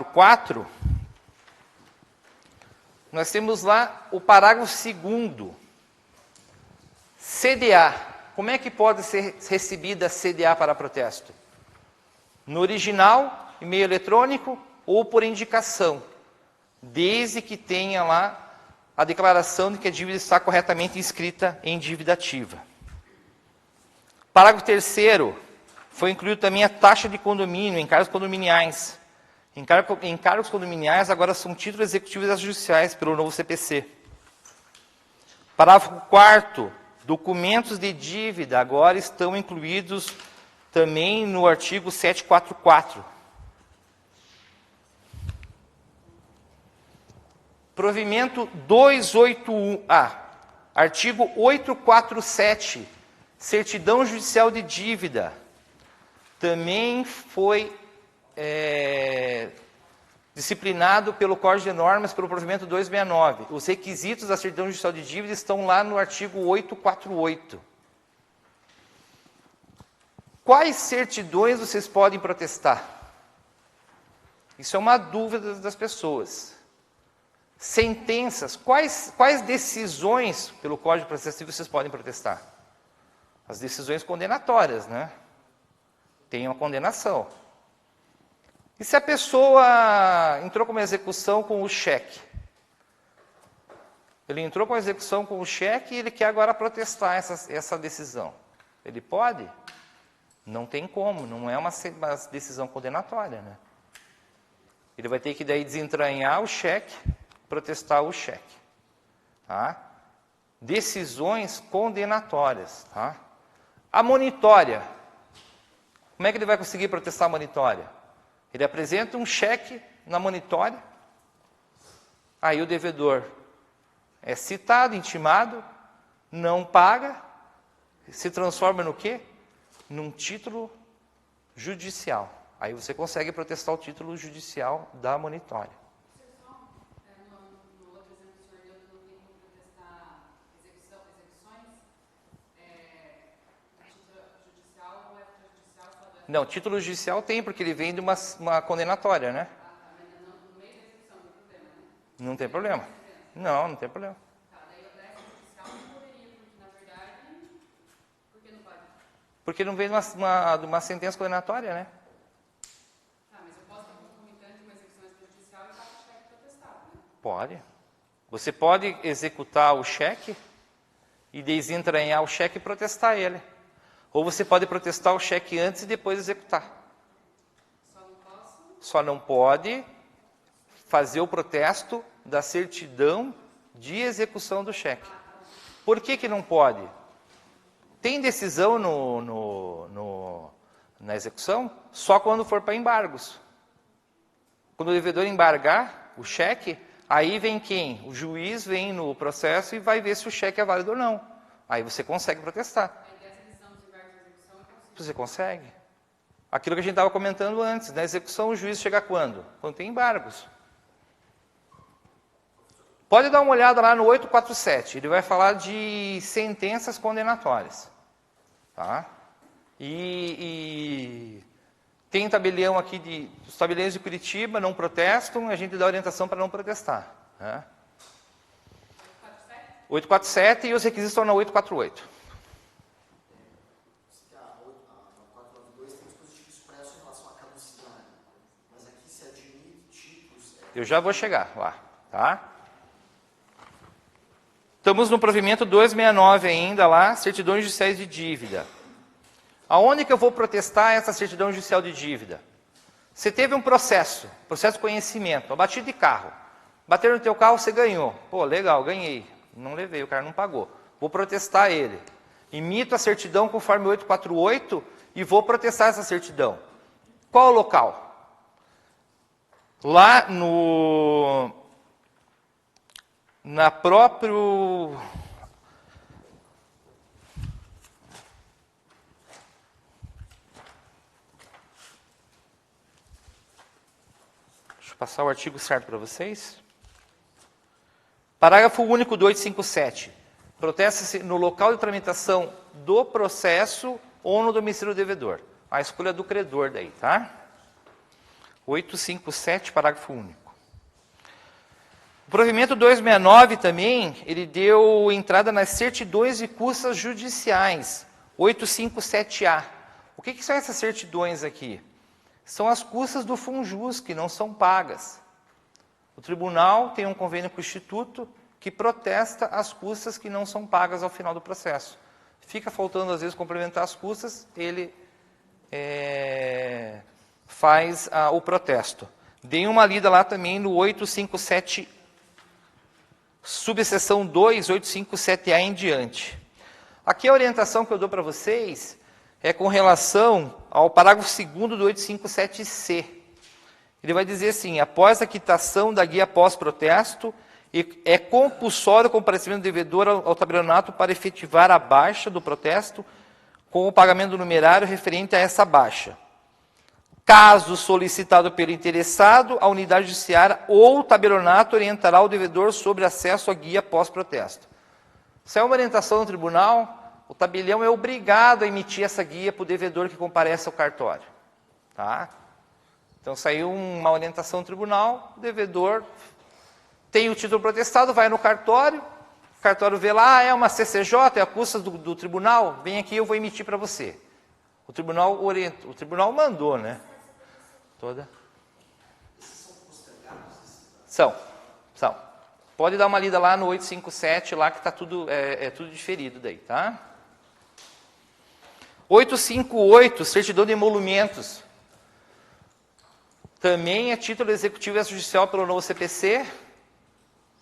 4, nós temos lá o parágrafo 2º, CDA. Como é que pode ser recebida CDA para protesto? No original, e-mail eletrônico ou por indicação, desde que tenha lá a declaração de que a dívida está corretamente inscrita em dívida ativa. Parágrafo 3º, foi incluído também a taxa de condomínio, encargos condominiais. Encargos condominiais agora são títulos executivos extrajudiciais pelo novo CPC. Parágrafo 4º, documentos de dívida agora estão incluídos também no artigo 744. Provimento 281A, artigo 847, certidão judicial de dívida, também foi disciplinado pelo Código de Normas, pelo provimento 269. Os requisitos da certidão judicial de dívida estão lá no artigo 848. Quais certidões vocês podem protestar? Isso é uma dúvida das pessoas. Sentenças, quais decisões pelo Código de Processo Civil vocês podem protestar? As decisões condenatórias, né? Tem uma condenação. E se a pessoa entrou com uma execução com o cheque? Ele entrou com a execução com o cheque e ele quer agora protestar essa decisão. Ele pode? Não tem como, não é uma decisão condenatória, né? Ele vai ter que daí desentranhar o cheque, protestar o cheque. Tá? Decisões condenatórias. Tá? A monitória. Como é que ele vai conseguir protestar a monitória? Ele apresenta um cheque na monitória, aí o devedor é citado, intimado, não paga, se transforma no quê? Num título judicial. Aí você consegue protestar o título judicial da monitória. No outro exemplo que o senhor deu, não tem como protestar execuções? Título judicial ou extrajudicial? Não, título judicial tem, porque ele vem de uma condenatória, né? Mas no meio da execução, não tem problema, né? Não tem problema. Não, não tem problema. Tá, daí o extrajudicial não poderia, porque na verdade, por que não pode? Porque não vem de uma sentença condenatória, né? Tá, mas eu posso ter concomitante uma execução extrajudicial e estar com o cheque protestado, né? Pode. Você pode executar o cheque e desentranhar o cheque e protestar ele. Ou você pode protestar o cheque antes e depois executar. Só não pode fazer o protesto da certidão de execução do cheque. Por que não pode? Tem decisão na execução só quando for para embargos. Quando o devedor embargar o cheque, aí vem quem? O juiz vem no processo e vai ver se o cheque é válido ou não. Aí você consegue protestar. Você consegue. Aquilo que a gente estava comentando antes, na execução o juiz chega quando? Quando tem embargos. Pode dar uma olhada lá no 847, ele vai falar de sentenças condenatórias. Tá? E tem tabelião aqui, os tabeliões de Curitiba não protestam, a gente dá orientação para não protestar. Né? 847 e os requisitos estão na 848. Eu já vou chegar lá, tá? Estamos no provimento 269 ainda lá, certidões judiciais de dívida. Aonde que eu vou protestar essa certidão judicial de dívida? Você teve um processo de conhecimento, a batida de carro. Bateram no teu carro, você ganhou. Pô, legal, ganhei. Não levei, o cara não pagou. Vou protestar ele. Imito a certidão conforme 848 e vou protestar essa certidão. Qual o local? Lá na próprio... Deixa eu passar o artigo certo para vocês. Parágrafo único do 857. Protesta-se no local de tramitação do processo ou no domicílio do devedor. A escolha do credor daí, tá? 857, parágrafo único. O provimento 269 também, ele deu entrada nas certidões e custas judiciais, 857A. O que são essas certidões aqui? São as custas do Funjus, que não são pagas. O tribunal tem um convênio com o Instituto que protesta as custas que não são pagas ao final do processo. Fica faltando, às vezes, complementar as custas, ele faz o protesto. Dei uma lida lá também no 857, subseção 2, 857A em diante. Aqui a orientação que eu dou para vocês é com relação ao parágrafo 2º do 857C. Ele vai dizer assim: após a quitação da guia pós-protesto, é compulsório o comparecimento do devedor ao tabelionato para efetivar a baixa do protesto com o pagamento do numerário referente a essa baixa. Caso solicitado pelo interessado, a unidade judiciária ou o tabelionato orientará o devedor sobre acesso à guia pós-protesto. Se é uma orientação do tribunal, o tabelião é obrigado a emitir essa guia para o devedor que comparece ao cartório. Tá? Então, saiu uma orientação do tribunal, o devedor tem o título protestado, vai no cartório, o cartório vê lá, é uma CCJ, é a custa do tribunal, vem aqui, eu vou emitir para você. O tribunal orienta, o tribunal mandou, né? Toda. São. Pode dar uma lida lá no 857, lá que está tudo, tudo diferido daí, tá? 858, certidão de emolumentos. Também é título executivo extrajudicial pelo novo CPC.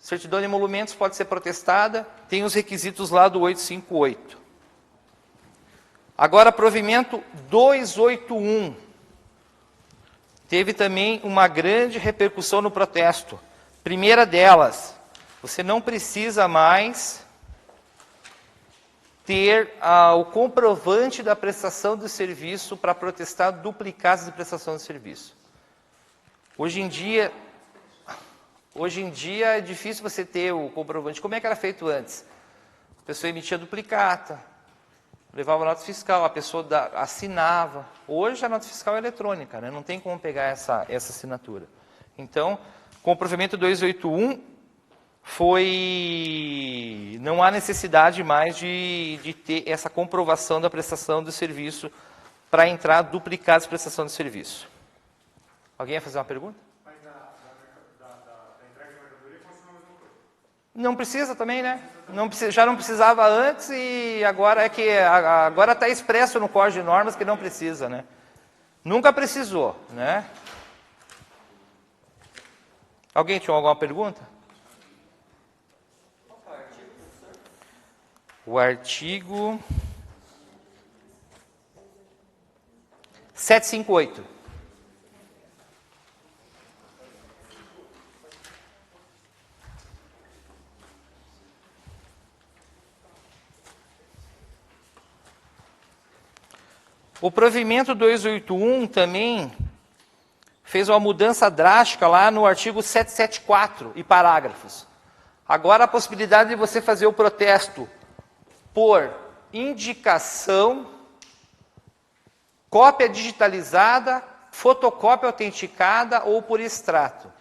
Certidão de emolumentos pode ser protestada. Tem os requisitos lá do 858. Agora, provimento 281. Teve também uma grande repercussão no protesto. Primeira delas, você não precisa mais ter o comprovante da prestação do serviço para protestar duplicados de prestação de serviço. Hoje em dia é difícil você ter o comprovante. Como é que era feito antes? A pessoa emitia duplicata, levava a nota fiscal, a pessoa assinava. Hoje a nota fiscal é eletrônica, né? Não tem como pegar essa assinatura. Então, com o provimento 281, não há necessidade mais de ter essa comprovação da prestação do serviço para entrar duplicados de prestação de serviço. Alguém ia fazer uma pergunta? Mas da entrega de mercadoria continua a mesma coisa? Não precisa também, né? Já não precisava antes e agora agora está expresso no Código de Normas que não precisa, né? Nunca precisou, né? Alguém tinha alguma pergunta? O artigo 758. O provimento 281 também fez uma mudança drástica lá no artigo 774 e parágrafos. Agora a possibilidade de você fazer o protesto por indicação, cópia digitalizada, fotocópia autenticada ou por extrato,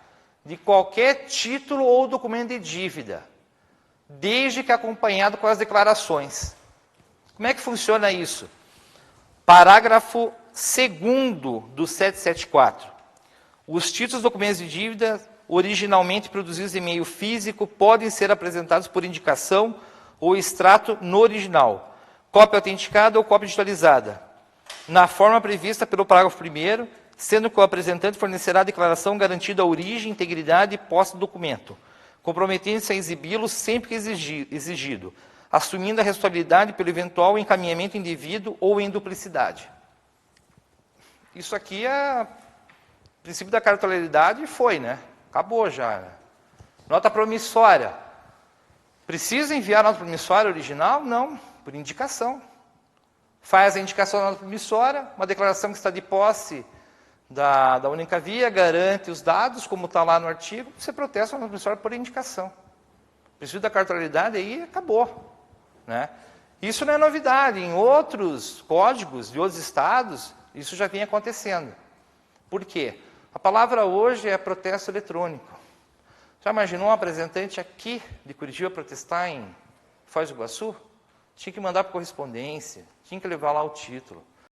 de qualquer título ou documento de dívida, desde que acompanhado com as declarações. Como é que funciona isso? Parágrafo 2º do 774. Os títulos e documentos de dívida originalmente produzidos em meio físico podem ser apresentados por indicação ou extrato no original, cópia autenticada ou cópia digitalizada, na forma prevista pelo parágrafo 1º, sendo que o apresentante fornecerá a declaração garantindo a origem, integridade e posse do documento, comprometendo-se a exibi-lo sempre que exigido, assumindo a responsabilidade pelo eventual encaminhamento indevido ou em duplicidade. Isso aqui é o princípio da cartolariedade, foi, né? Acabou já. Nota promissória. Precisa enviar a nota promissória original? Não, por indicação. Faz a indicação da nota promissória, uma declaração que está de posse da única via, garante os dados, como está lá no artigo, você protesta a nota promissória por indicação. O princípio da cartolariedade aí acabou. Né? Isso não é novidade. Em outros códigos de outros estados, isso já vem acontecendo. Por quê? A palavra hoje é protesto eletrônico. Já imaginou um representante aqui de Curitiba protestar em Foz do Iguaçu? Tinha que mandar por correspondência, tinha que levar lá o título.